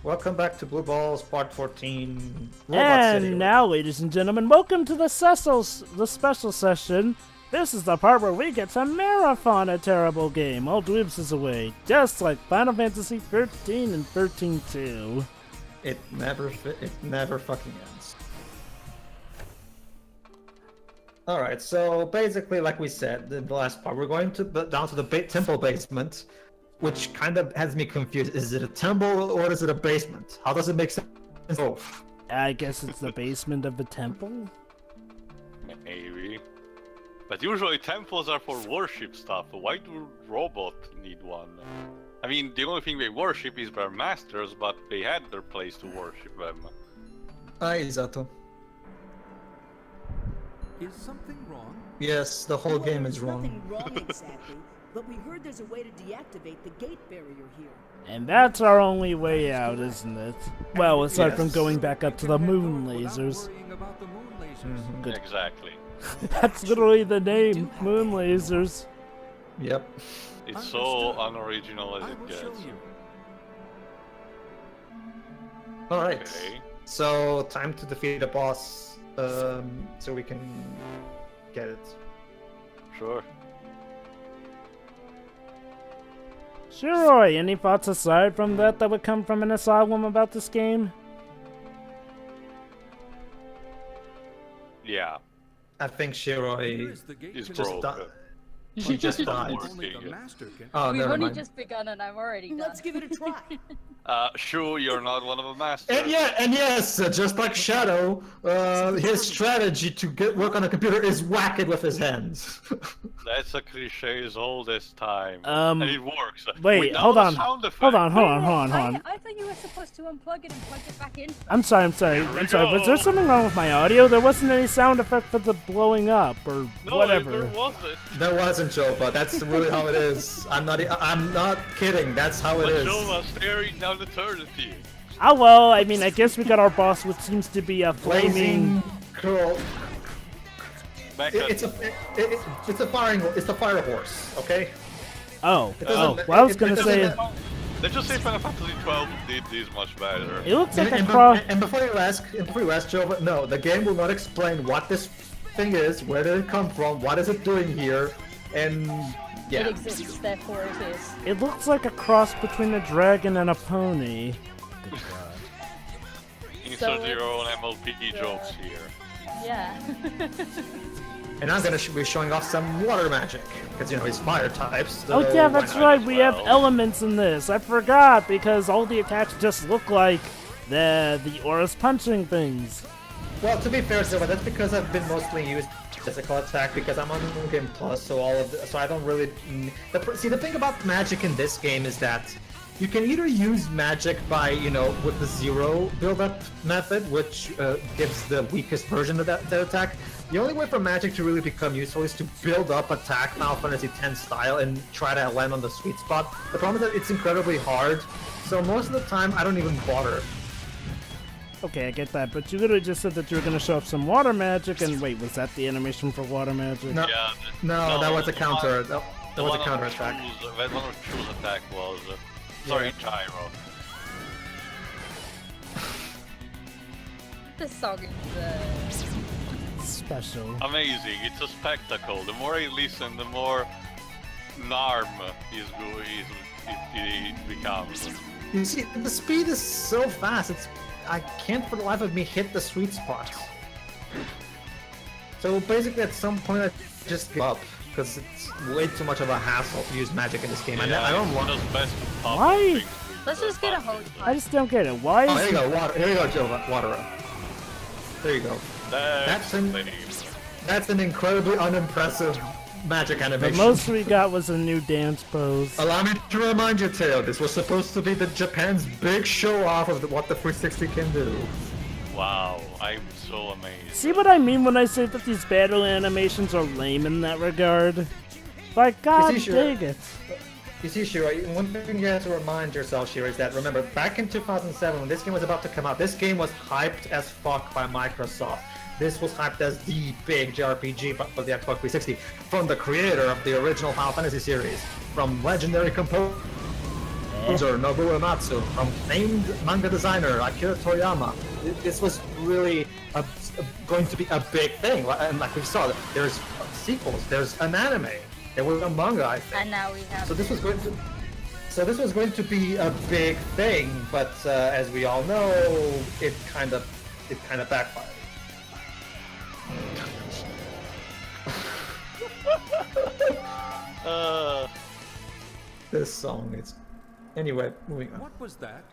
Welcome back to Blue Balls Part 14. Robot And City. now, ladies and gentlemen, welcome to the special session. This is the part where we get to marathon a terrible game all dweebs is away, just like Final Fantasy 13 and 13-2. It never fucking ends. Alright, so basically, like we said in the last part, we're going to down to the temple basement, which kind of has me confused. Is it a temple or is it a basement? How does it make sense? Both. I guess it's the basement of the temple? Maybe. But usually temples are for worship stuff. Why do robots need one? I mean, the only thing they worship is their masters, but they had their place to worship them. Exato. Is something wrong? Yes, the whole game is wrong. Nothing wrong exactly, but we heard there's a way to deactivate the gate barrier here. And that's our only way out, isn't it? Well, aside from Yes. going back up to the moon lasers. Worrying about the moon lasers. Good. Exactly. That's literally the name, moon lasers. Yep. It's so unoriginal as I it will show gets. you. Alright. Okay. So, time to defeat the boss, so we can get it. Sure. Shiroi, any thoughts aside from that would come from an asylum about this game? Yeah. I think Here Shiroi is the gate It's to just broke. died. She just died. Only the master can. Oh, We've never only mind. just begun and I'm already done. Let's give it a try. Sure, you're not one of the masters. And yes, just like Shadow, his strategy to work on a computer is whack it with his hands. That's a cliche as old as time. Um, and it works. Wait, Without hold a on. sound effect. Hold on. I thought you were supposed to unplug it and plug it back in. I'm sorry. Was there something wrong with my audio? There wasn't any sound effect for the blowing up or No, whatever. there wasn't. That wasn't Joe, but that's really how it is. I'm not kidding. That's how it But is. Joe was staring down eternity. Oh well, I mean, I guess we got our boss, which seems to be a flaming. Blazing curl. Back It's a fire horse. Okay. Oh, doesn't- well, I was it gonna doesn't say matter. Let's just say Final Fantasy 12 did this much better. it looks like a And, cross. and before you ask, Joe, but no, the game will not explain what this thing is, where did it come from, what is it doing here, and It yeah. exists, therefore it is. It looks like a cross between a dragon and a pony. Insert So your own it's, MLP jokes here. Yeah. And I'm gonna be showing off some water magic because he's fire types. So Oh yeah, why that's not? right. We have well. elements in this. I forgot because all the attacks just look like the Aura's punching things. Well, to be fair, Silva, that's because I've been mostly used physical attack because I'm on New Game Plus, so I don't really. See, the thing about magic in this game is that you can either use magic by with the zero build-up method, which gives the weakest version of that attack. The only way for magic to really become useful is to build up attack Final Fantasy X style and try to land on the sweet spot. The problem is that it's incredibly hard, so most of the time I don't even bother. Okay, I get that, but you literally just said that you were gonna show off some water magic, and wait, was that the animation for water magic? No, Yeah. no, that was a counter. That The was one a on counter attack. Choose- That one of Choose attack was. Sorry, Gyro. This song is Special. Amazing, it's a spectacle. The more I listen, the more Narm it becomes. You see, the speed is so fast. I can't for the life of me hit the sweet spot. So basically, at some point, I just give up because it's way too much of a hassle to use magic in this game. I don't want. It's best to pop Why? things Let's with just get a buttons. hose I pipe. just don't get it. Why Oh, is here you go, water. Here you go, Joe. Water up. There you go. That's an- lame. That's an incredibly unimpressive magic the animation. most we got was a new dance pose? Allow me to remind you, Teo, this was supposed to be the Japan's big show off of what the 360 can do. Wow, I'm so amazed. See what I mean when I say that these battle animations are lame in that regard? Like, god sure. dang it. You see, Shira, one thing you have to remind yourself, Shira, is that, remember, back in 2007, when this game was about to come out, this game was hyped as fuck by Microsoft. This was hyped as the big JRPG for the Xbox 360 from the creator of the original Final Fantasy series, from legendary composer composer Nobuo Uematsu, from famed manga designer Akira Toriyama. This was really going to be a big thing, and like we saw, there's sequels, there's an anime, there was a manga, I think. And now we have. So this was going to be a big thing, but as we all know, it kind of backfired. This song is. Anyway, moving on. What was that?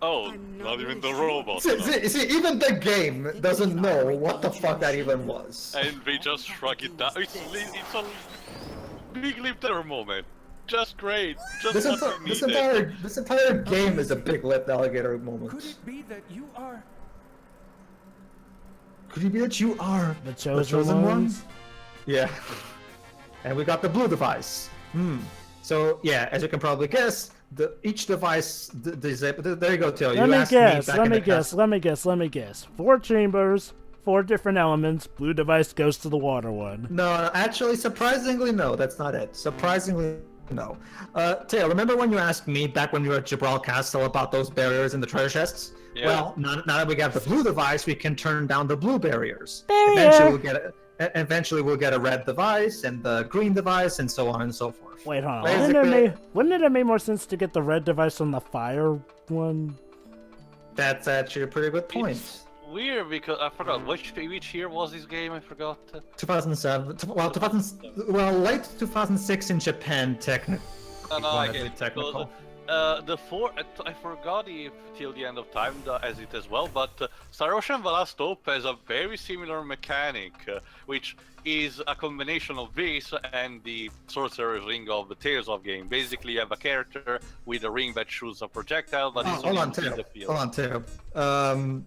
Oh, I'm not not even really the sure. robot. See, even the game doesn't know what the fuck that even was. And they just shrug it down. It's a big lip there moment. Just great. Just what we needed. This entire game is a big lip alligator moment. Could it be that you are... Could it be that you are The chosen ones? Yeah. And we got the blue device. So yeah, as you can probably guess, each device there you go, Theo. Let me guess. 4 chambers, 4 different elements. Blue device goes to the water one. No, actually, surprisingly, no. That's not it. Surprisingly, no. Theo, remember when you asked me back when you were at Gibraltar Castle about those barriers in the treasure chests? Yeah. Well, now that we got the blue device, we can turn down the blue barriers. Barrier. Eventually, we'll get a red device and the green device, and so on and so forth. Wait, hold on. Basically- Wouldn't it have made more sense to get the red device on the fire one? That's actually a pretty good point. It's weird because I forgot which year was this game. I forgot. 2007. Late 2006 in Japan, technically. No, I get it. Technical. Because, I forgot if till the end of time as it as well, but Star Ocean The Last Hope has a very similar mechanic, which is a combination of this and the Sorcerer's Ring of the Tales of game. Basically, you have a character with a ring that shoots a projectile, but it's hold only on, in Theo. the field. Hold on, Theo.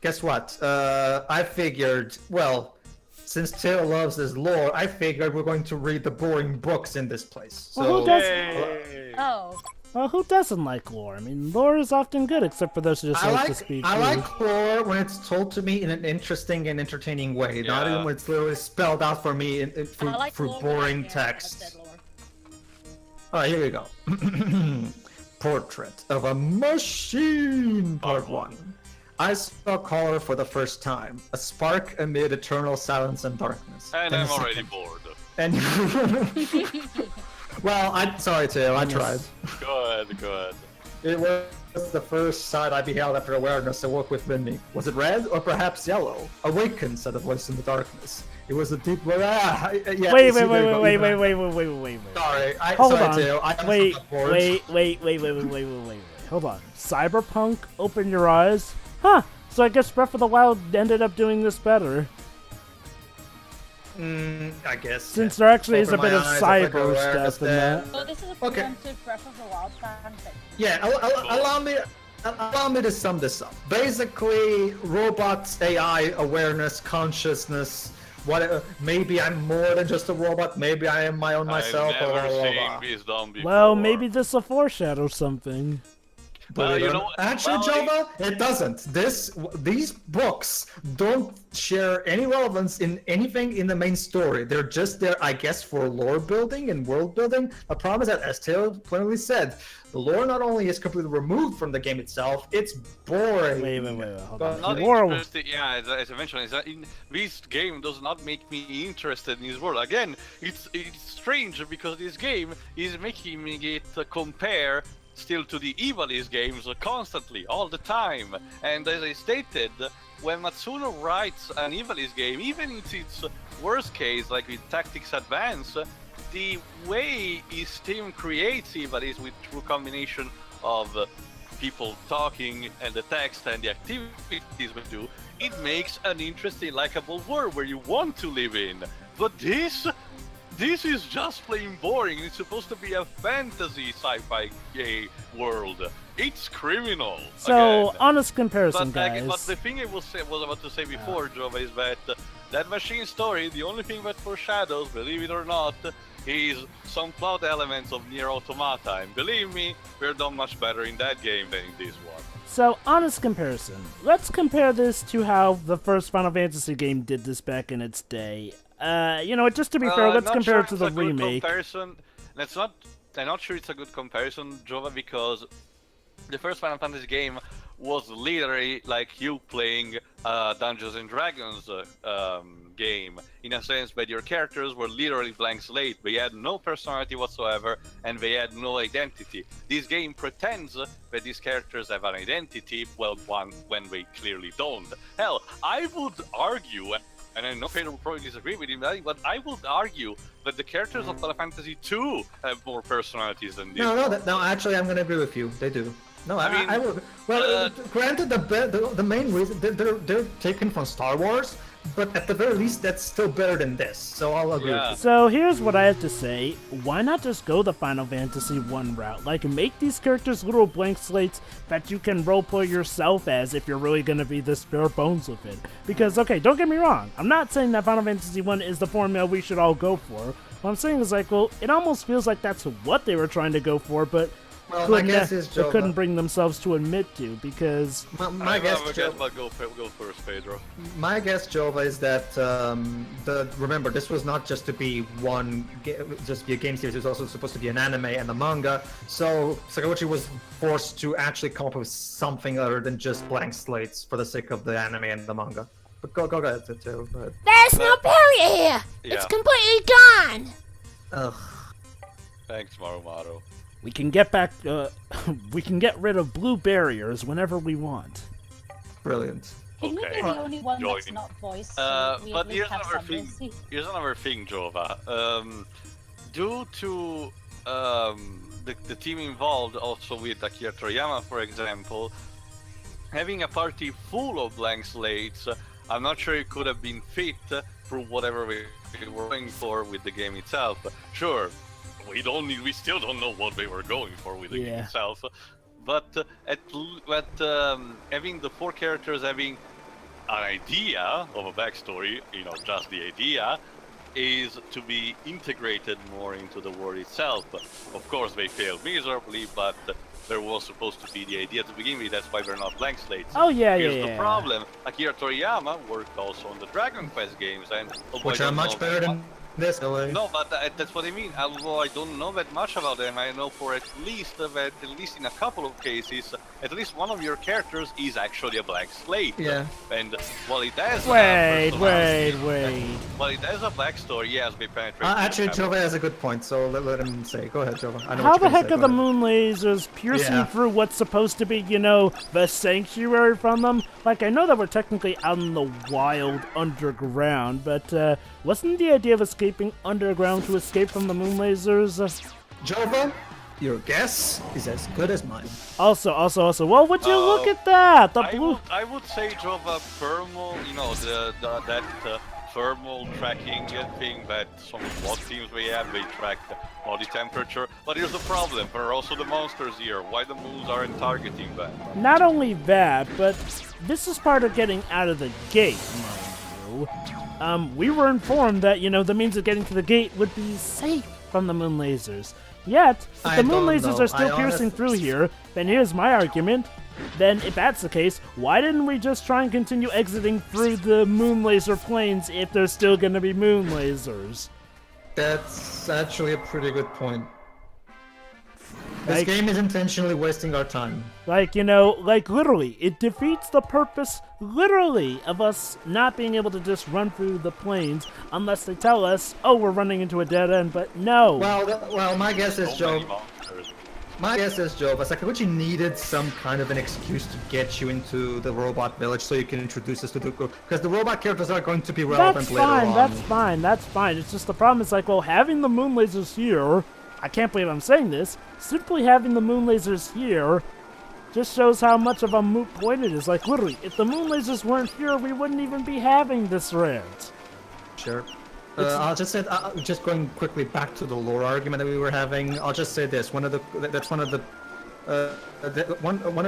Guess what? I figured, well, since Theo loves his lore, I figured we're going to read the boring books in this place. So, Well, who does- Yay! Oh. Well, who doesn't like lore? I mean, lore is often good, except for those who just like to speak. I like lore when it's told to me in an interesting and entertaining way, not Yeah. in when it's literally spelled out for me I like through lore boring when I text. said lore. Alright, here we go. Portrait of a Machine, Part 1. I saw Caller for the first time, a spark amid eternal silence and darkness. And Then I'm a already second- bored. And well, I'm sorry, Theo, I tried. Go ahead. It was the first sight I beheld after awareness awoke within me. Was it red or perhaps yellow? Awaken, said a voice in the darkness. It was a deep. Wait. Sorry, Hold sorry, on. Theo. I Wait. got bored. Hold on. Cyberpunk, open your eyes. Huh. So I guess Breath of the Wild ended up doing this better. I guess. Since there actually is a Open bit my of eyes, if I go cyber where I stuff in that. So this is a Okay. preemptive Breath of the Wild fanfic. Yeah, allow me to sum this up. Basically, robots, AI, awareness, consciousness. Maybe I'm more than just a robot. Maybe I am my own myself. I've never blah, blah, seen blah. this done before. Well, maybe this will foreshadow something. You know, Actually, well, Jova, it doesn't. These books don't share any relevance in anything in the main story. They're just there, I guess, for lore building and world building. The problem is that, as Taylor plainly said, the lore not only is completely removed from the game itself, it's boring. Wait, hold But on. Not Lore- interested, yeah, as I mentioned, is that this game does not make me interested in this world. Again, it's strange because this game is making me get compare still to the Ivalice games constantly, all the time. And as I stated, when Matsuno writes an Ivalice game, even in its worst case, like with Tactics Advance, the way his team creates Ivalice with true combination of people talking and the text and the activities we do, it makes an interesting, likable world where you want to live in. But this is just plain boring. It's supposed to be a fantasy sci-fi gay world. It's criminal. So, again. honest comparison, But guys. the thing I was about to say before, Jova, is that that machine story, the only thing that foreshadows, believe it or not, is some plot elements of Nier Automata. And believe me, we're done much better in that game than in this one. So, honest comparison. Let's compare this to how the first Final Fantasy game did this back in its day. Just to be fair, let's Not compare sure it to it's the a good remake. Comparison. Let's not I'm not sure it's a good comparison, Jova, because the first Final Fantasy game was literally like you playing Dungeons and Dragons game, in a sense that your characters were literally blank slate. They had no personality whatsoever, and they had no identity. This game pretends that these characters have an identity, well, when they clearly don't. Hell, I would argue, and I know Pedro will probably disagree with him, but I would argue that the characters of Final Fantasy II have more personalities than this. No, actually, I'm gonna agree with you. They do. No, I mean, I would. Well, granted, the main reason they're taken from Star Wars, but at the very least, that's still better than this. So I'll agree. Yeah. With you. So here's what I have to say. Why not just go the Final Fantasy 1 route? Like, make these characters little blank slates that you can roleplay yourself as if you're really going to be this bare bones with it. Because, okay, don't get me wrong. I'm not saying that Final Fantasy 1 is the formula we should all go for. What I'm saying is, like, well, it almost feels like that's what they were trying to go for, but Well, my guess is they Jova. couldn't bring themselves to admit to, because... My guess, but go first, Pedro. My guess, Jova, is that remember, this was not just to be just be a game series. It was also supposed to be an anime and a manga. So Sakaguchi was forced to actually come up with something other than just blank slates for the sake of the anime and the manga. But go ahead, Pedro. Go ahead. There's no barrier here. Yeah. It's completely gone. Ugh. Thanks, Marumaru. We can get back, we can get rid of blue barriers whenever we want. Brilliant. Can you Okay. be the only one that's Join. not voiced? So we But at least have some mercy? here's another thing, Jova. Due to the team involved, also with Akira Toriyama, for example, having a party full of blank slates, I'm not sure it could have been fit for whatever we were going for with the game itself. Sure, we still don't know what they were going for with the game itself. But having the 4 characters having an idea of a backstory, just the idea, is to be integrated more into the world itself. Of course, they failed miserably, but there was supposed to be the idea to begin with. That's why they're not blank slates. Oh, yeah, Here's the problem. Akira Toriyama worked also on the Dragon Quest games, and Which are much better than this. No, but that's what I mean. Although I don't know that much about them, I know for at least in a couple of cases, at least one of your characters is actually a blank slate. Yeah. And while it has Wait. while it has a backstory, yes, they penetrate. Actually, Jova has a good point, so let him say. Go ahead, Jova. I know How what the you're gonna heck say. are Go the ahead. moon lasers piercing Yeah. through what's supposed to be, the sanctuary from them? Like, I know that we're technically out in the wild underground, but wasn't the idea of escaping underground to escape from the moon lasers? Jova, your guess is as good as mine. Also, well, would you look at that? The blue... I would say Jova thermal, that thermal tracking thing that some SWAT teams they track body temperature. But here's the problem, there are also the monsters here. Why the moons aren't targeting them? Not only that, but this is part of getting out of the gate, mind you. We were informed that, the means of getting to the gate would be safe from the moon lasers. Yet, if the moon lasers are still piercing through here, then here's my argument. Then, if that's the case, why didn't we just try and continue exiting through the moon laser planes if there's still gonna be moon lasers? That's actually a pretty good point. This Like- game is intentionally wasting our time. Like, literally, it defeats the purpose, literally, of us not being able to just run through the planes unless they tell us, oh, we're running into a dead end, but no. Well, my guess is, So many Joe. monsters. My guess is, Joe, but Sakaguchi needed some kind of an excuse to get you into the robot village so you can introduce us to the because the robot characters are going to be relevant later on. That's fine. It's just the problem is like, well, having the moon lasers here, I can't believe I'm saying this, simply having the moon lasers here just shows how much of a moot point it is. Like, literally, if the moon lasers weren't here, we wouldn't even be having this rant. Sure. I'll just say, just going quickly back to the lore argument that we were having. I'll just say this: one of the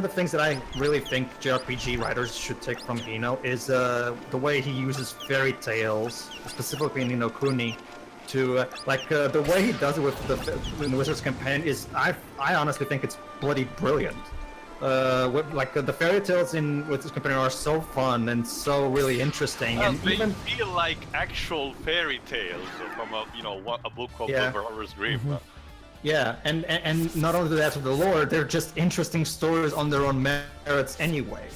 things that I really think JRPG writers should take from Hino is the way he uses fairy tales, specifically in Ni no Kuni, to the way he does it with the Wizard's Companion is I honestly think it's bloody brilliant. The fairy tales in Wizard's Companion are so fun and so really interesting, and They even feel like actual fairy tales from a book called Yeah. The Brother's Grimm. Yeah, and not only that with the lore, they're just interesting stories on their own merits anyway.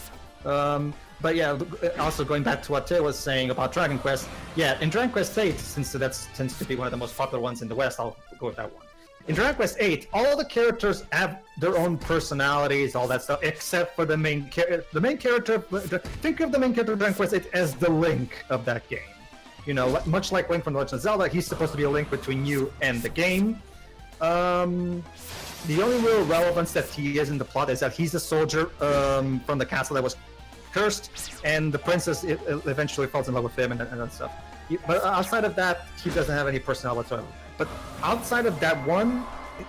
But yeah, also going back to what Tay was saying about Dragon Quest, yeah, in Dragon Quest 8, since that tends to be one of the most popular ones in the West, I'll go with that one. In Dragon Quest 8, all the characters have their own personalities, all that stuff, except for the main character. The main character, think of the main character of Dragon Quest 8 as the Link of that game. You know, much like Link from The Legend of Zelda, he's supposed to be a link between you and the game. The only real relevance that he is in the plot is that he's a soldier from the castle that was cursed, and the princess eventually falls in love with him and that stuff. But outside of that, he doesn't have any personality whatsoever. But outside of that one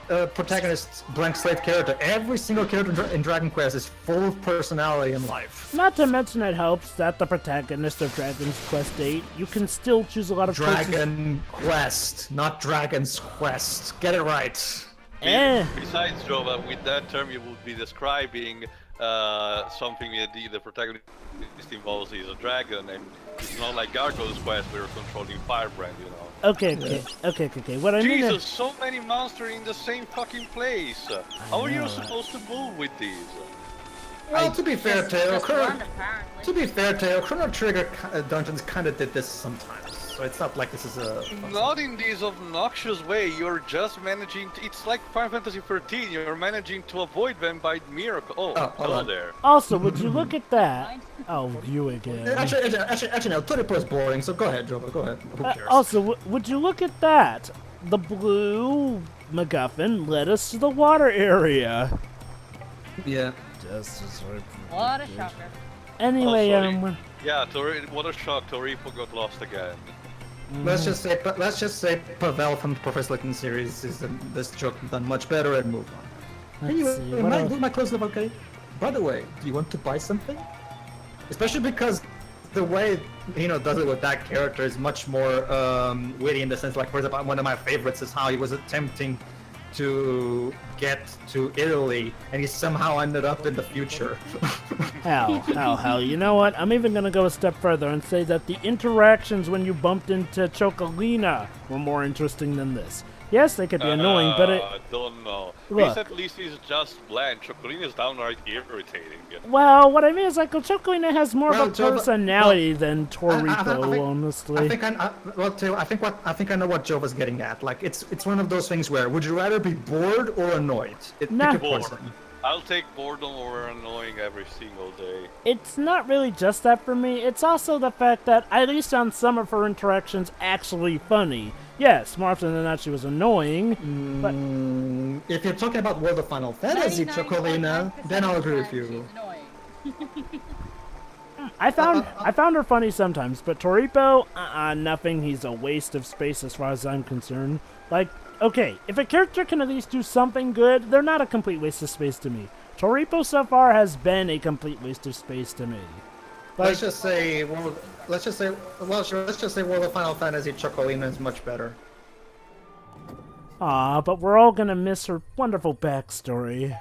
protagonist blank slate character, every single character in Dragon Quest is full of personality and life. Not to mention it helps that the protagonist of Dragon Quest VIII, you can still choose a lot of Dragon Quest, not Dragon's Quest. Get it right. Besides, Jova, with that term you would be describing something that the protagonist involves is a dragon, and it's not like Gargoyle's Quest where you're controlling Firebrand, you know. Okay. What I mean Jesus, so many monsters in the same fucking place. How are you supposed to move with these? Well, to be fair, Tail, One, apparently. Chrono Trigger dungeons kind of did this sometimes, so it's not like this is a... Not in this obnoxious way, you're just managing to, it's like Final Fantasy 13, you're managing to avoid them by miracle. Oh, hello there. Also, would you look at that? Oh, you again. Actually, no, Toripo is boring, so go ahead, Jova, go ahead. Who cares? Also, would you look at that? The blue MacGuffin led us to the water area. Yeah. What a shocker. Anyway, Yeah, what a shock, Toripo got lost again. Let's just say Pavel from the Professor Layton series is this joke done much better and move on. let's see, what else? Am I close enough? Okay. By the way, do you want to buy something? Especially because the way does it with that character is much more witty in the sense, like, for example, one of my favorites is how he was attempting to get to Italy and he somehow ended up in the future. Hell. You know what? I'm even gonna go a step further and say that the interactions when you bumped into Chocolina were more interesting than this. Yes, they could be annoying, but it... I don't know. Look. This at least is just bland. Chocolina is downright irritating. Well, what I mean is, like, Chocolina has more of a personality than Toripo, honestly. I think I know what Jova's getting at. Like, it's one of those things where, would you rather be bored or annoyed? Nah. Pick a person. I'll take boredom over annoying every single day. It's not really just that for me, it's also the fact that, at least on some of her interactions, actually funny. Yes, more often than not she was annoying, but... If you're talking about World of Final Fantasy, Chocolina, then I'll agree with you. I found her funny sometimes, but Toripo, nothing. He's a waste of space as far as I'm concerned. Like, okay, if a character can at least do something good, they're not a complete waste of space to me. Toripo so far has been a complete waste of space to me. Let's just say World of Final Fantasy Chocolina is much better. But we're all gonna miss her wonderful backstory.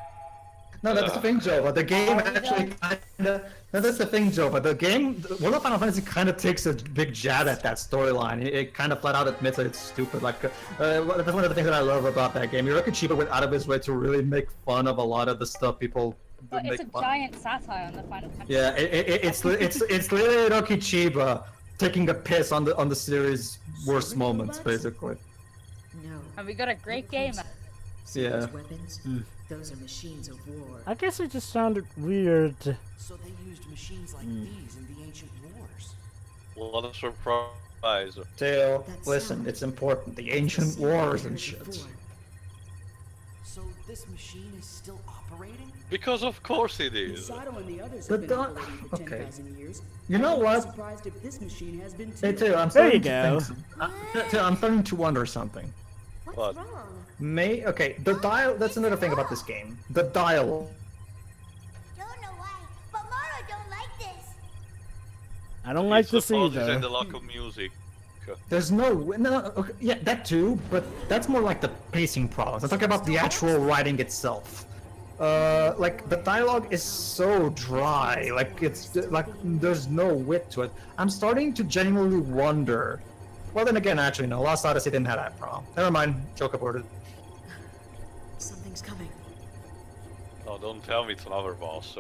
No, that's the thing, Jova. The game actually kinda... No, that's the thing, Jova. The game... World of Final Fantasy kind of takes a big jab at that storyline. It kind of flat out admits that it's stupid. Like, that's one of the things that I love about that game. Hiroki Chiba went out of his way to really make fun of a lot of the stuff people... But it's a giant satire on the Final Fantasy. Yeah, it's literally Hiroki Chiba taking a piss on the series' worst moments, basically. No. And we got a great game. Yeah. Those weapons, those are machines of war. I guess it just sounded weird. So they used machines like these in the ancient wars. What a surprise. Tail, listen, it's important. The ancient wars and shit. So this machine is still operating? Because of course it is. Sato and the others But have been don't- operating for okay. 10,000 years. You know I'm what? surprised if this machine has been Hey, too. Tail, I'm There you starting to go. think... Tail, I'm starting to wonder something. What? That's another thing about this game. The dialogue. Don't know why, but Mara don't like this. I don't like this And either. the lack of music. There's no, okay, yeah, that too, but that's more like the pacing problems. I'm talking about the actual writing itself. Like, the dialogue is so dry, like, it's, like, there's no wit to it. I'm starting to genuinely wonder. Well, then again, actually, no, Lost Odyssey didn't have that problem. Never mind, joke aborted. Something's coming. Oh, don't tell me it's another boss.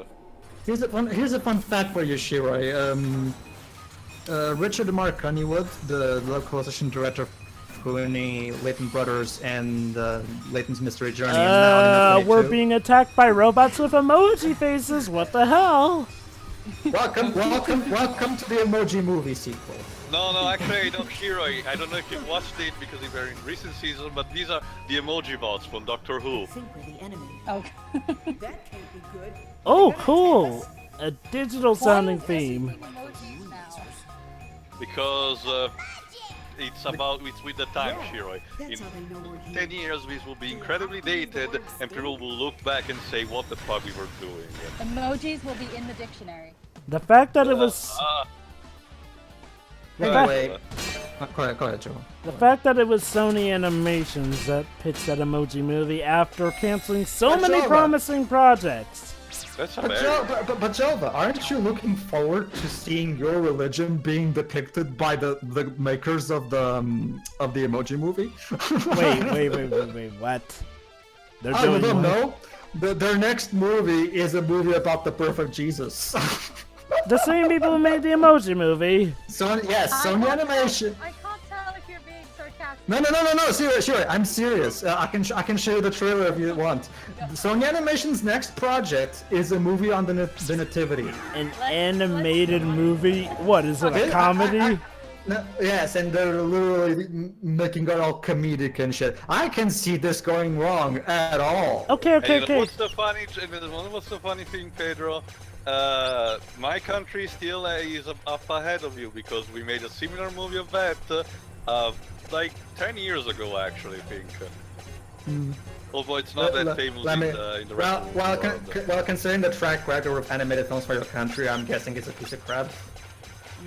Here's a fun fact for you, Shiroi. Richard Mark Honeywood, the local assistant director of Clooney, Leighton Brothers, and Leighton's Mystery Journey. And now in the We're 22. being attacked by robots with emoji faces. What the hell? Welcome to the Emoji Movie sequel. No, actually, I don't, Shiroi. I don't know if you've watched it because they were in recent season, but these are the emoji bots from Doctor Who. I think we're the enemy. Oh. That can't be good. Oh, cool. A digital sounding Why is there theme. so many emojis now? Because it's with the time, Shiroi. That's In how they know we're here. 10 years, this will be incredibly dated, and people will look back and say, what the fuck we were doing. Emojis will be in the dictionary. The fact that it was Anyway, go ahead, Joe. the fact that it was Sony Animations that pitched that emoji movie after canceling so But many Jova. promising projects. That's But, hilarious. but Jova, aren't you looking forward to seeing your religion being depicted by the makers of the Emoji Movie? Wait, what? They're I doing don't what? know. Their next movie is a movie about the birth of Jesus. The same people who made the emoji movie. Sony Animation. I can't tell if you're being sarcastic. No, seriously, I'm serious. I can show you the trailer if you want. Sony Animation's next project is a movie on the Nativity. An animated movie? What, is it a comedy? No, yes, and they're literally making it all comedic and shit. I can see this going wrong at all. Okay. What's the funny thing, Pedro? My country still is up ahead of you because we made a similar movie of that like 10 years ago, actually, I think. Although it's not that famous in the rest of the world. Well, considering the track record of animated films for your country, I'm guessing it's a piece of crap.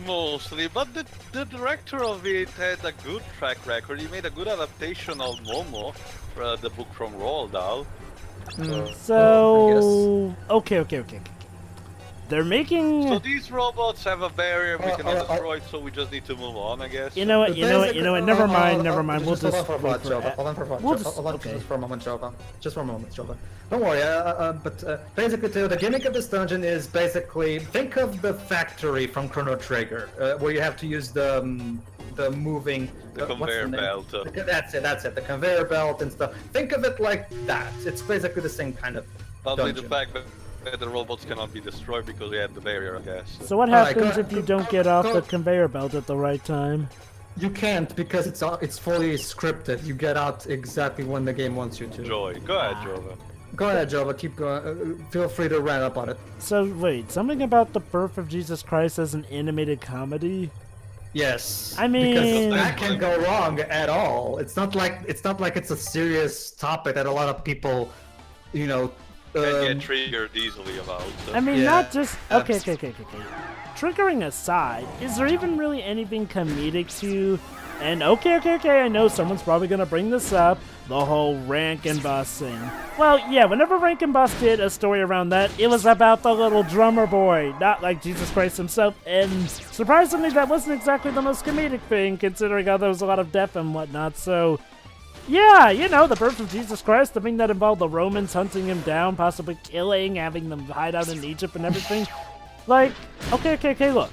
Mostly, but the director of it had a good track record. He made a good adaptation of Momo, the book from Roald Dahl. So, okay. They're making. So these robots have a barrier we cannot destroy, so we just need to move on, I guess. You know what? Never mind. We'll Hold on just for a wait moment, for Jova. it. Hold on for a We'll moment. just- Hold on okay. just for a moment, Jova. Just for a moment, Jova. Don't worry. But basically, the gimmick of this dungeon is basically think of the factory from Chrono Trigger, where you have to use the moving The conveyor belt. That's it. The conveyor belt and stuff. Think of it like that. It's basically the same kind of Probably dungeon. the fact that the robots cannot be destroyed because they had the barrier, I guess. So what Alright, happens go- if you go- don't get off go- the conveyor belt at the right time? You can't because it's fully scripted. You get out exactly when the game wants you to. Joy. Go ahead, Jova. Go ahead, Jova. Keep going. Feel free to rant up on it. So wait, something about the birth of Jesus Christ as an animated comedy? Yes. I mean- because that can go wrong at all. It's not like it's a serious topic that a lot of people, Can get triggered easily about. I mean, Yeah. not just okay. Triggering aside, is there even really anything comedic to? And okay. I know someone's probably gonna bring this up. The whole Rankin Boss thing. Well, yeah. Whenever Rankin Boss did a story around that, it was about the little drummer boy, not like Jesus Christ himself. And surprisingly, that wasn't exactly the most comedic thing, considering how there was a lot of death and whatnot. So. Yeah, the birth of Jesus Christ, the thing that involved the Romans hunting him down, possibly killing, having them hide out in Egypt and everything. Like, okay, look.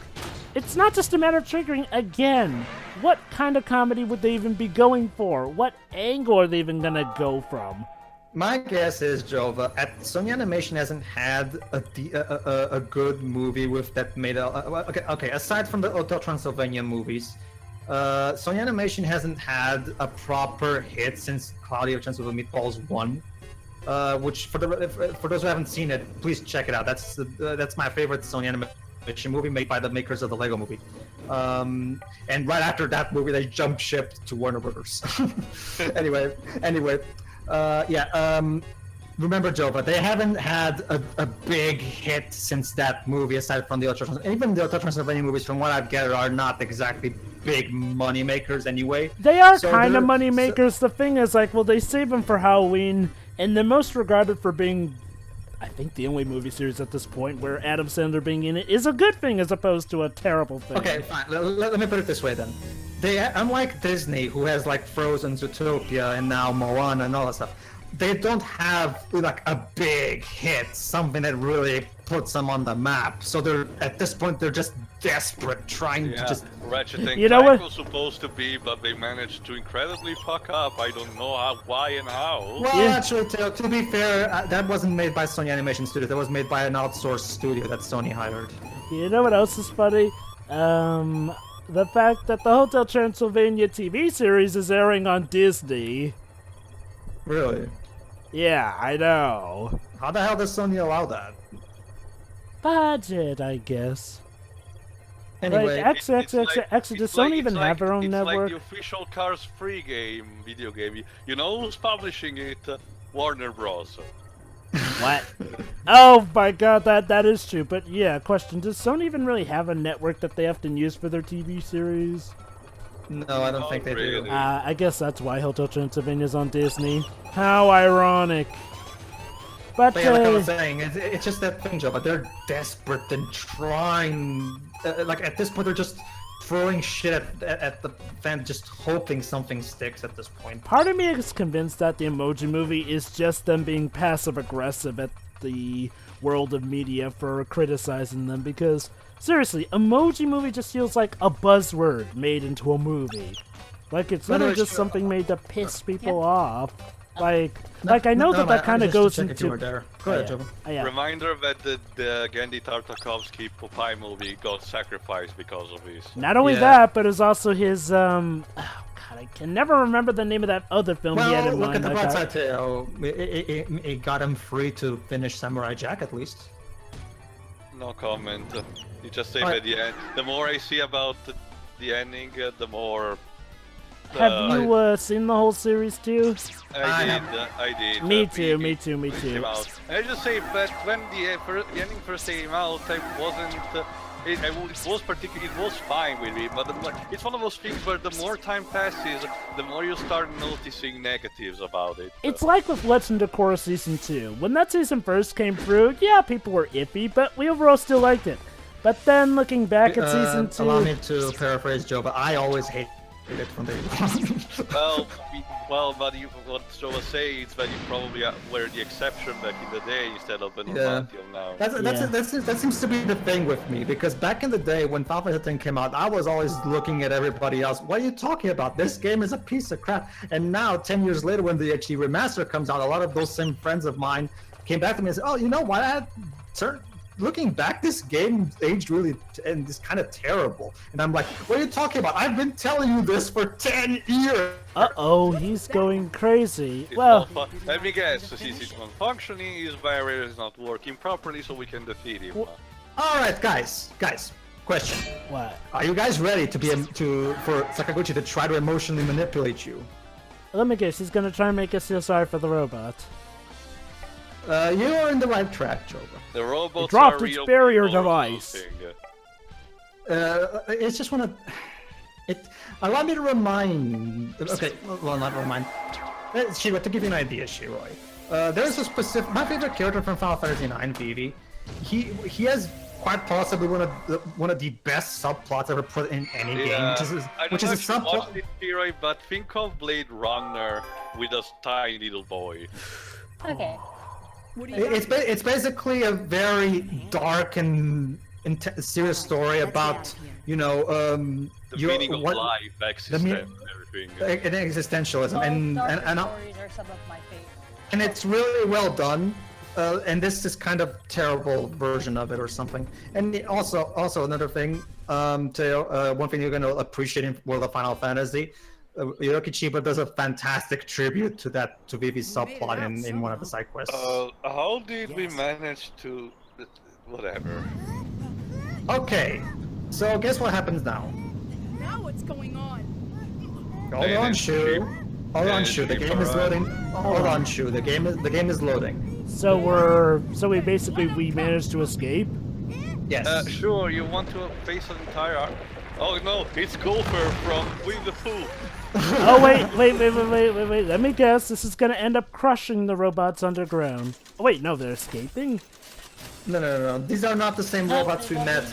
It's not just a matter of triggering again. What kind of comedy would they even be going for? What angle are they even gonna go from? My guess is, Jova, Sony Animation hasn't had a good movie with that made okay. Aside from the Hotel Transylvania movies, Sony Animation hasn't had a proper hit since Cloudy of Chance with Meatballs 1. Which for those who haven't seen it, please check it out. That's my favorite Sony Animation movie made by the makers of the Lego Movie. And right after that movie, they jumped ship to Warner Brothers. Anyway, remember, Jova, they haven't had a big hit since that movie, aside from the Hotel Transylvania. Even the Hotel Transylvania movies, from what I've gathered, are not exactly big money makers anyway. They are So kind of they're- money makers. The thing is, like, well, they save them for Halloween, and they're most regarded for being, I think, the only movie series at this point where Adam Sandler being in it is a good thing as opposed to a terrible thing. Okay, fine. Let me put it this way then. They, unlike Disney, who has like Frozen, Zootopia, and now Moana and all that stuff, they don't have like a big hit, something that really puts them on the map. So they're at this point they're just desperate, trying to just. Ratchet and You know Clank what? was supposed to be, but they managed to incredibly fuck up. I don't know how, why, and how. Well, Yeah. actually, to be fair, that wasn't made by Sony Animation Studio. That was made by an outsourced studio that Sony hired. You know what else is funny? The fact that the Hotel Transylvania TV series is airing on Disney. Really? Yeah, I know. How the hell does Sony allow that? Budget, I guess. Anyway, Actually, does it's Sony like- even it's have their own it's network? like the official Cars free video game. You know who's publishing it? Warner Bros. What? Oh my god, that is true. But yeah, question: does Sony even really have a network that they often use for their TV series? no, I don't think they do. really. I guess that's why Hotel Transylvania's on Disney. How ironic. But But yeah, like I was saying, it's just that thing, Joe. But they're desperate and trying. Like at this point, they're just throwing shit at the fan, just hoping something sticks at this point. part of me is convinced that the Emoji Movie is just them being passive-aggressive at the world of media for criticizing them, because, seriously, Emoji Movie just feels like a buzzword made into a movie. Like, it's literally just something made to piss people off. Like I know that kind of goes into... There. Go ahead, Joe. Yeah. Reminder that the Genndy Tartakovsky Popeye movie got sacrificed because of this. Not only Yeah. that, but it's also his, oh god, I can never remember the name of that other film he had Well, in look mind. at the like bright that. side, Teo. It got him free to finish Samurai Jack, at least. No comment. You just say Alright. that the end. The more I see about the ending, the more. Have you seen the whole series too? I did. Me too, me too, me too. Came out. And I just say that when the ending first came out, I wasn't. It was fine with me, but it's one of those things where the more time passes, the more you start noticing negatives about it. It's like with Legend of Korra Season 2. When that season first came through, yeah, people were iffy, but we overall still liked it. But then looking back at Season 2... Allow me to paraphrase Joe, but I always hate it from day one. But what Joe was saying is that you probably were the exception back in the day instead of the normality of now. That seems to be the thing with me, because back in the day when Final Fantasy X came out, I was always looking at everybody else. What are you talking about? This game is a piece of crap. And now, 10 years later, when the HD remaster comes out, a lot of those same friends of mine came back to me and said, "Oh, you know what? Looking back, this game aged really and is kind of terrible." And I'm like, "What are you talking about? I've been telling you this for 10 years." Uh-oh, he's going crazy. It's Well, not let me guess. Since it's not functioning, his barrier is not working properly, so we can defeat him. All right, guys, question: what? are you guys ready for Sakaguchi to try to emotionally manipulate you? Let me guess, he's gonna try and make us feel sorry for the robot. You are in the right track, Joe. The robots It dropped are its real barrier people or device. something. It's just allow me to remind. Okay, well, not remind. Shiro, to give you an idea, Shiroi. There's a specific. My favorite character from Final Fantasy IX, Vivi. He has quite possibly one of the best subplots ever put in any game, which is a subplot. It, but think of Blade Runner with a tiny little boy. Okay. It's basically a very dark and serious story about The meaning of life, existence, everything. and existentialism, and stories are some of my favorite. and it's really well done. And this is kind of terrible version of it or something. And also another thing, Teo, one thing you're gonna appreciate in World of Final Fantasy, Hiroki Chiba does a fantastic tribute to Vivi's subplot in one of the side quests. How did we manage to... whatever. Okay, so guess what happens now? Now what's going on? Hold on, Shu. Hold on, Shu. The game is loading. Hold on, Shu. The game is loading. So we managed to escape? Yes. Sure, you want to face an entire arc? Oh no, it's Gopher from Winnie the Pooh. Oh wait, let me guess, this is gonna end up crushing the robots underground. Oh wait, no, they're escaping? No. These are not the same robots we met.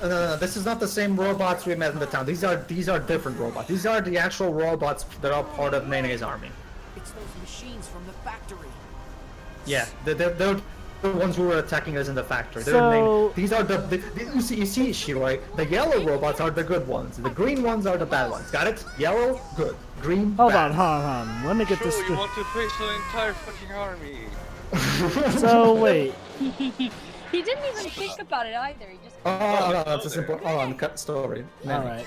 No, this is not the same robots we met in the town. These are different robots. These are the actual robots that are part of Nene's army. It's those machines from the factory. Yeah, they're the ones who were attacking us in the factory. They're So- named, these are you see, Shiroi, the yellow robots are the good ones. The green ones are the bad ones. Got it? Yellow, good. Green, Hold bad. on. Let me get this Sure, you straight. want to face an entire fucking army. So wait, He didn't even think about it either. He just. Oh, no, that's a simple. Hold on, cut story. all right.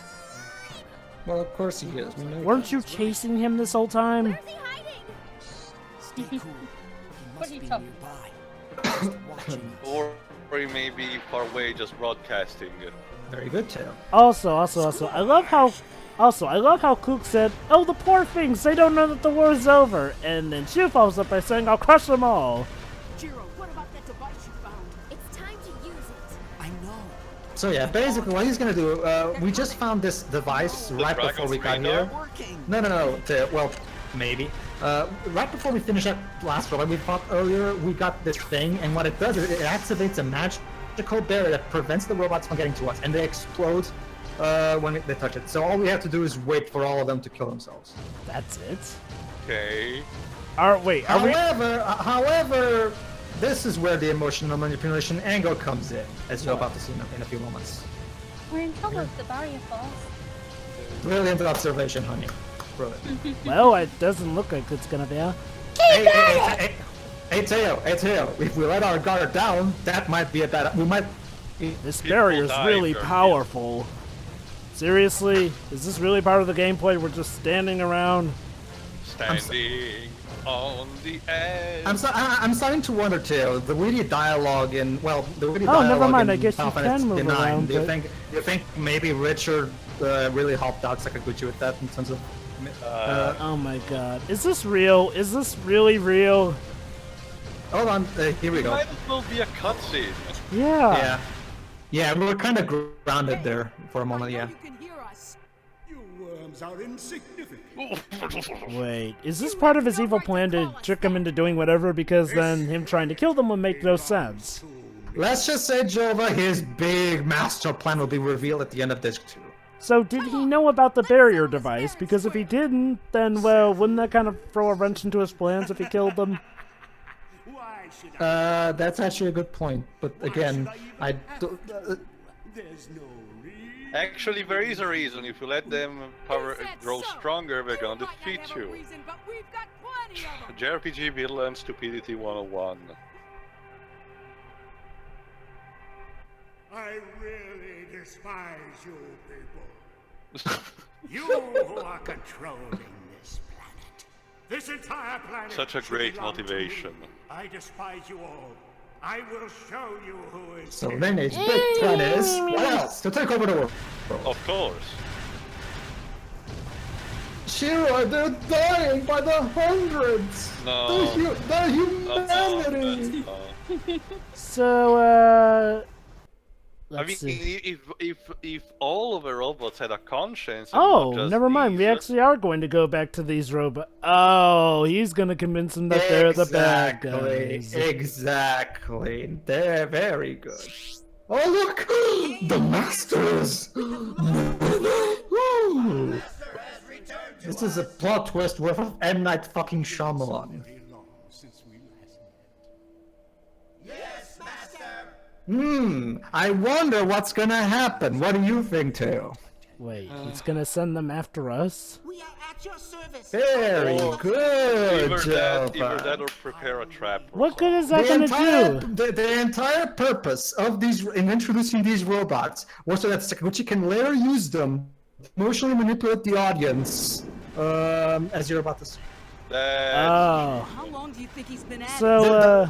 Well, of course he is. We know Weren't you chasing him this whole time? Where's he hiding? Stay cool. He must Pretty be tough. nearby. Just watching. Or he may be far away just broadcasting. Very good, Tail. Also, I love how Kook said, "Oh, the poor things, they don't know that the war's over," and then Shu follows up by saying, "I'll crush them all." Jiro, what about that device you found? It's time to use it. I know. So yeah, basically what he's gonna do, we just found this device right Dragon's before we got radar? here. Working. No, well, maybe. Right before we finish that last robot we fought earlier, we got this thing, and what it does is it activates a magical barrier that prevents the robots from getting to us, and they explode when they touch it. So all we have to do is wait for all of them to kill themselves. That's it. Okay. Are we? However, this is where the emotional manipulation angle comes in, as you're about to see in a few moments. We're in trouble if the barrier falls. Brilliant observation, honey. Brilliant. Well, it doesn't look like it's gonna be. Hey, Teo, if we let our guard down, that might be a bad. We might. This People barrier's die really during powerful. Seriously, is this really part of the gameplay? We're just standing around. Standing on the edge. I'm starting to wonder, Teo. The witty dialogue in the witty Oh, dialogue never mind, in I guess you Final Fantasy can move 9, around, Do you but- think maybe Richard really helped out Sakaguchi with that in terms of? Oh my god, is this real? Is this really real? Hold on, here we It go. might as well be a cutscene. Yeah. Yeah, we were kind of grounded there for a moment. Yeah. You can hear us. You worms are insignificant. Wait, is this part of his evil plan to trick him into doing whatever? Because then him trying to kill them would make no sense. Let's just say, Jova, his big master plan will be revealed at the end of this too. So did he know about the barrier device? Because if he didn't, then well, wouldn't that kind of throw a wrench into his plans if he killed them? Why should I? That's actually a good point. But again, There's no reason. Actually, there is a reason. If you let them power grow stronger, they're gonna defeat you. Reason, but we've got plenty of them. JRPG Villain Stupidity 101. I really despise you people. You who are controlling this planet. This entire planet. Such a should great belong to me. motivation. I despise you all. I will show you who is. so king. then his big plan is what else? To take over the world. Of course. Shiro, they're dying by the hundreds. No. The humanity. So, I let's mean, see. if all of the robots had a conscience. And not Oh, just never mind. We these, actually are going to go back to these robots. Oh, he's gonna convince them that they're the bad guys. Exactly. They're very good. Oh look, the masters. This is a plot twist worth of M. Night fucking Shyamalan. Very long since we last met. I wonder what's gonna happen. What do you think, Teo? Wait, it's gonna send them after us? We are at your service. Very good, either that Jova. or prepare a trap. Or What good is that The gonna entire, do? the entire purpose of these in introducing these robots was so that Sakaguchi can later use them to emotionally manipulate the audience. As you're about to say. Oh. How long do you think he's been at it? So,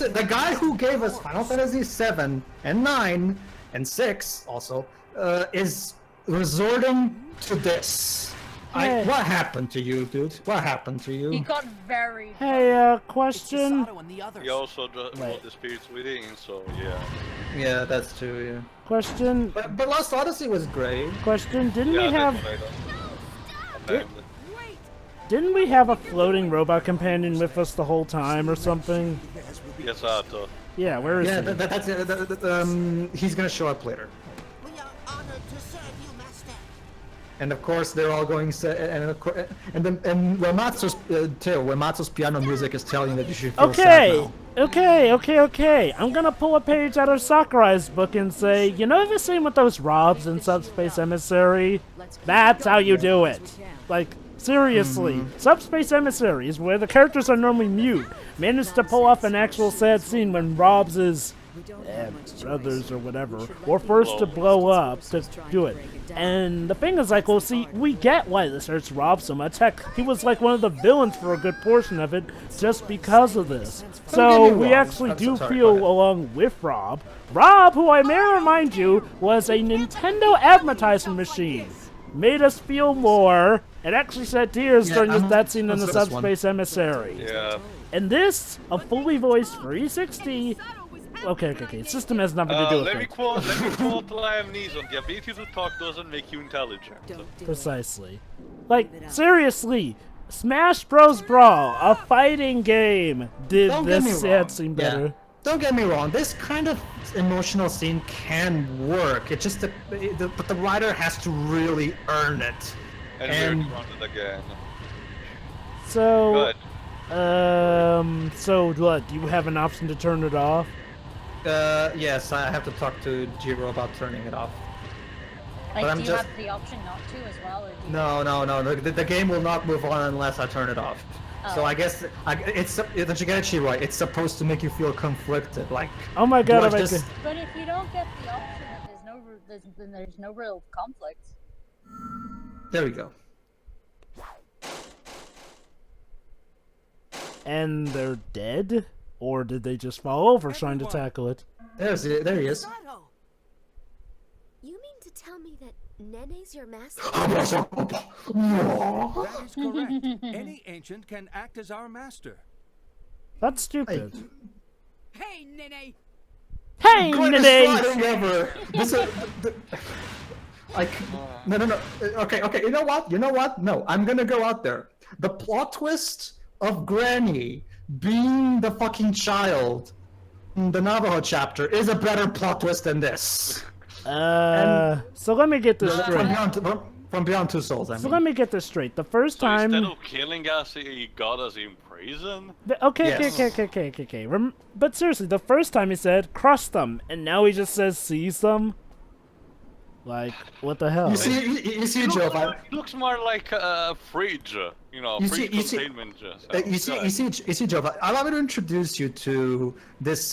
The guy who gave us Final Fantasy 7 and 9 and 6 also is resorting to this. Hey. What happened to you, dude? What happened to He you? got very. hey, question. Sato and the others. He also wrote Wait. the spirits within, so yeah. Yeah, that's true. Yeah. Question. But Lost Odyssey was great. Question. Didn't Yeah, we have? that's what I done. And then- Didn't we have a floating robot companion with us the whole time or something? Yes, Sato. Yeah, where is Yeah, he? he's gonna show up later. We are honored to serve you, Master. And of course, they're all going. And Uematsu's too. Uematsu's piano music is telling you that you should feel sad now. Okay. I'm gonna pull a page out of Sakurai's book and say, you know the scene with those Robs in Subspace Emissary? That's how you do it. Like, seriously. Subspace Emissary is where the characters are normally mute. Managed to pull off an actual sad scene when Robs' brothers or whatever were first to blow up to do it. And the thing is, like, well, see, we get why this hurts Rob so much. Heck, he was like one of the villains for a good portion of it just because of this. So we actually do feel along with Rob. Rob, who I may remind you, was a Nintendo advertising machine. Made us feel more. It actually shed tears during that scene in the Subspace Emissary. Yeah. And this, a fully voiced 360. Okay. System has nothing to do with let me it. quote Liam Neeson. The ability to talk doesn't make you intelligent. Precisely. Like, seriously, Smash Bros. Brawl, a fighting game, did this sad scene better. Yeah. Don't get me wrong, this kind of emotional scene can work. It's just but the writer has to really earn it. And we're on it again. So, Good. so what, do you have an option to turn it off? Yes, I have to talk to Jiro about turning it off. Like, But do I'm you just- have the option not to as well, or do you... No. The game will not move on unless I turn it off. So I guess don't you get it, Shiro? It's supposed to make you feel conflicted. Like, Oh my do I god, just- But if you don't get the option, then there's no real conflict. there we go. And they're dead? Or did they just fall over trying to tackle it? There he is. You mean to tell me that Nene's your master? That is correct. Any ancient can act as our master. That's stupid. Hey, Nene! Hey, Greatest Nene! fighting ever. This is like no. Okay. You know what? No, I'm gonna go out there. The plot twist of Granny being the fucking child in the Navajo chapter is a better plot twist than this. So let me get this straight. From Beyond Two Souls, I mean. So let me get this straight. The first So time... instead of killing us, he got us in prison? Okay. Yes. But seriously, the first time he said, crush them, and now he just says, seize them? Like, what the hell? You see, Joe. It looks more like a fridge, fridge containment. You see, Joe. Allow me to introduce you to this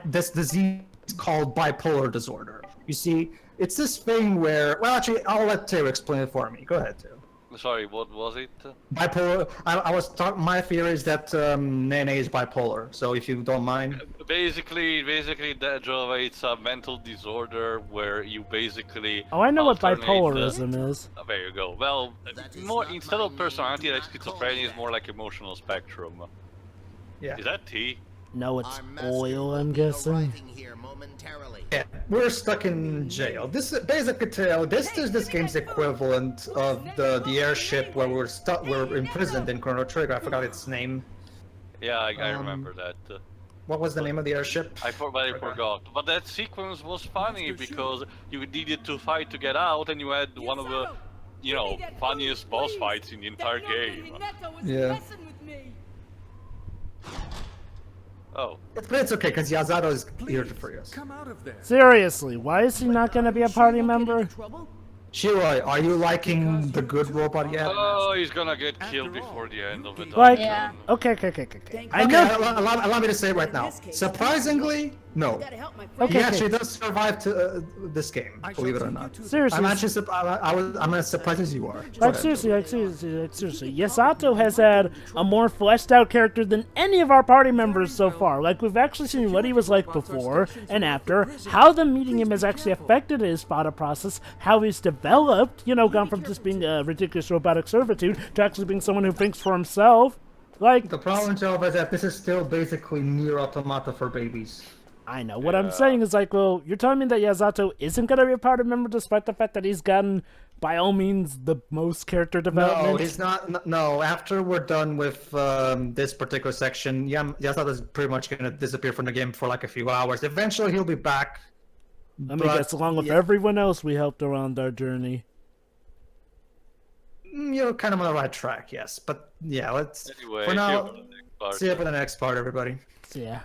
this disease called bipolar disorder. You see, it's this thing where, well, actually, I'll let Taylor explain it for me. Go ahead, Taylor. Sorry, what was it? Bipolar. I was talking. My theory is that Nene is bipolar. So if you don't mind. Basically, that Java, it's a mental disorder where you basically. Oh, I know what alternate bipolarism is. There you go. Well, more instead of personality, like schizophrenia is more like emotional spectrum. Yeah. Is that tea? No, it's oil, I'm guessing. Yeah, we're stuck in jail. This is basically this is this game's equivalent of the airship where we're imprisoned in Chrono Trigger. I forgot its name. Yeah, I remember that. What was the name of the airship? I forgot. But that sequence was funny because you needed to fight to get out, and you had one of the, funniest boss fights in the entire game. Yeah. Oh. But it's okay, because Yazato is here for us. Come out of there. Seriously, why is he not gonna be a party member? Shiroi, are you liking the good robot yet? Oh, he's gonna get killed before the end of the Like, dungeon. Yeah. okay. I Okay, know. allow me to say it right now. Surprisingly, no. He actually does survive to this game, believe it or not. Seriously. I'm actually I'm as surprised as you are. Go Like ahead. seriously, Yasato has had a more fleshed out character than any of our party members so far. Like, we've actually seen what he was like before and after, how the meeting him has actually affected his thought process, how he's developed, gone from just being a ridiculous robotic servitude to actually being someone who thinks for himself. Like, The problem, Joe, is that this is still basically Nier Automata for babies. I know. What I'm saying is, like, well, you're telling me that Yasato isn't going to be a party member despite the fact that he's gotten, by all means, the most character development? No, he's not. No, after we're done with this particular section, Yasato is pretty much going to disappear from the game for like a few hours. Eventually, he'll be back. Let me guess, along with everyone else we helped around our journey. you're kind of on the right track, yes. But yeah, let's Anyway, for see you now. for the next part. See you for the next part, everybody. Yeah.